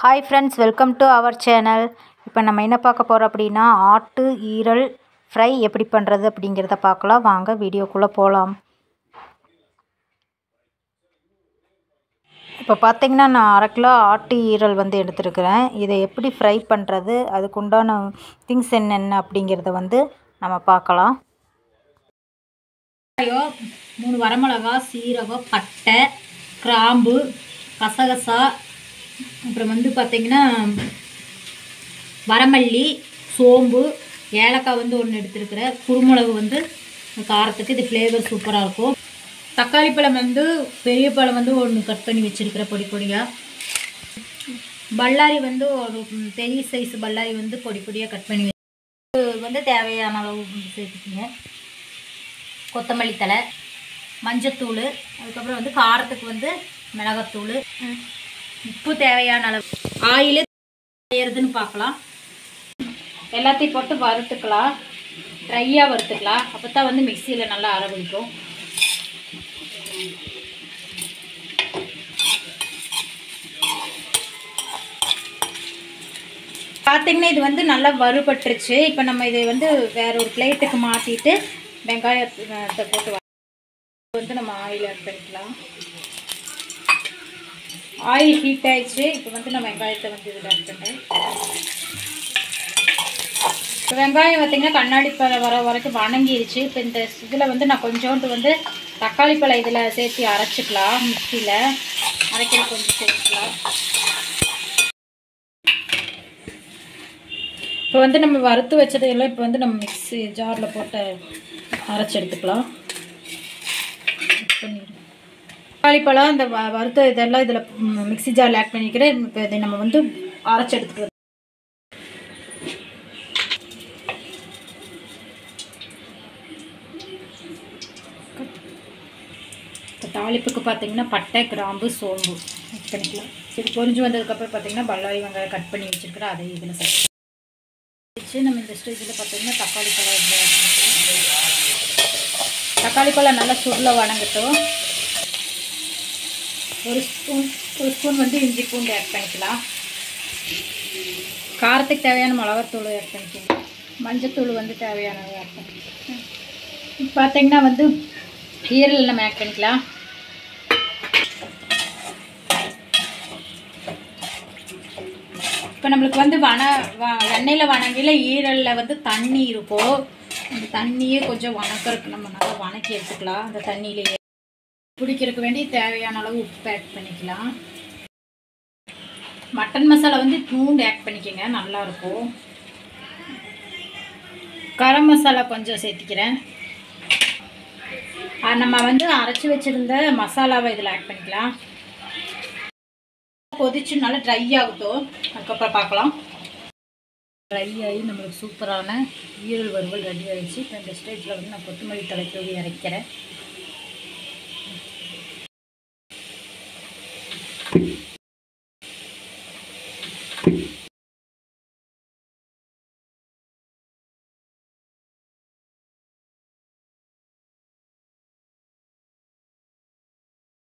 Hi friends, welcome to our channel. இப்போ நம்ம என்ன பார்க்க போகிறோம் அப்படின்னா, ஆட்டு ஈரல் ஃப்ரை எப்படி பண்ணுறது அப்படிங்கிறத பார்க்கலாம். வாங்க வீடியோக்குள்ளே போகலாம். இப்போ பார்த்தீங்கன்னா, நான் 1/2 கிலோ ஆட்டு ஈரல் எடுத்துருக்கிறேன். இதை எப்படி ஃப்ரை பண்ணுறது, அதுக்குண்டான திங்ஸ் என்னென்ன அப்படிங்கிறத நம்ம பார்க்கலாம். 3 வரமிளகா, சீரகம், பட்டை, கிராம்பு, கசகசா, அப்புறம் பார்த்திங்கன்னா வரமல்லி, சோம்பு, ஏலக்காய் 1 எடுத்துருக்கிறேன். குருமிளகு காரத்துக்கு இது ஃப்ளேவர் சூப்பராக இருக்கும். தக்காளி பழம் பெரிய பழம் 1 கட் பண்ணி வச்சுருக்கிறேன் பொடி பொடியாக. பல்லாரி ஒரு பெரிய சைஸ் பல்லாரி பொடி பொடியாக கட் பண்ணி தேவையான அளவு சேர்த்துக்குங்க. கொத்தமல்லி தழை, மஞ்சத்தூள், அதுக்கப்புறம் காரத்துக்கு மிளகாத்தூள், உப்பு தேவையான அளவு. ஆயில் செய்கிறதுன்னு பார்க்கலாம். எல்லாத்தையும் போட்டு வறுத்துக்கலாம். ட்ரையாக வறுத்துக்கலாம். அப்போ தான் மிக்சியில் நல்லா அரைபிடிக்கும். பார்த்திங்கன்னா இது நல்லா வறுபட்டுருச்சு. இப்போ நம்ம இதை வேற ஒரு பிளேட்டுக்கு மாற்றிட்டு வெங்காயத்தை போட்டு நம்ம ஆயில் ஆட் பண்ணிக்கலாம். ஆயில் ஹீட் ஆயிடுச்சு. இப்போ நம்ம வெங்காயத்தை இதில் ஆட் பண்ணுறேன். இப்போ வெங்காயம் பார்த்திங்கன்னா கண்ணாடி பழம் வர வரைக்கும் வணங்கிடுச்சு. இப்போ இந்த இதில் நான் கொஞ்சோண்டு தக்காளி பழம் இதில் சேர்த்து அரைச்சிக்கலாம். மிக்சியில் அரைக்கிற கொஞ்சம் சேர்த்துக்கலாம். இப்போ நம்ம வறுத்து வச்சதையெல்லாம் இப்போ நம்ம மிக்ஸி ஜாரில் போட்டு அரைச்சி எடுத்துக்கலாம். தக்காளி பழம் இந்த வறுத்த இதெல்லாம் இதில் மிக்ஸி ஜாரில் ஆட் பண்ணிக்கிறேன். இப்போ இதை நம்ம அரைச்சி எடுத்துக்கலாம். இப்போ தாளிப்புக்கு பார்த்திங்கன்னா பட்டை, கிராம்பு, சோம்பு ஆட் பண்ணிக்கலாம். இது பொரிஞ்சு வந்ததுக்கப்புறம் பார்த்திங்கன்னா பல்லாரி வெங்காயம் கட் பண்ணி வச்சுருக்கிறேன். அதை இதில் சேர்த்து நம்ம இந்த ஸ்டேஜில் பார்த்திங்கன்னா தக்காளி பழம் இதில் ஆட் பண்ணிக்கலாம். தக்காளி பழம் நல்லா சுருளை வணங்கட்டும். ஒரு ஸ்பூன் இஞ்சி பூண்டு ஆட் பண்ணிக்கலாம். காரத்துக்கு தேவையான மிளகாத்தூள் ஆட் பண்ணிக்கலாம். மஞ்சத்தூள் தேவையான ஆட் பண்ணிக்கலாம். பார்த்திங்கன்னா ஈரல் நம்ம ஆட் பண்ணிக்கலாம். இப்போ நம்மளுக்கு எண்ணெயில் வணங்கியில் ஈரலில் தண்ணி இருக்கும். அந்த தண்ணியே கொஞ்சம் வணக்கிறதுக்கு நம்ம நல்லா வணக்கி எடுத்துக்கலாம். அந்த தண்ணியிலேயே பிடிக்கிறதுக்கு வேண்டி தேவையான அளவு உப்பு ஆட் பண்ணிக்கலாம். மட்டன் மசாலா பூண்டு ஆட் பண்ணிக்கோங்க, நல்லாயிருக்கும். கரம் மசாலா கொஞ்சம் சேர்த்திக்கிறேன். நம்ம அரைச்சி வச்சுருந்த மசாலாவை இதில் ஆட் பண்ணிக்கலாம். கொதிச்சு நல்லா ட்ரை ஆகட்டும். அதுக்கப்புறம் பார்க்கலாம். ட்ரை ஆகி நம்மளுக்கு சூப்பரான ஈரல் வறுவல் ரெடி ஆகிடுச்சு. இப்போ இந்த ஸ்டேஜில் நான் கொத்தமல்லி தழை தூவி இறக்கிறேன்.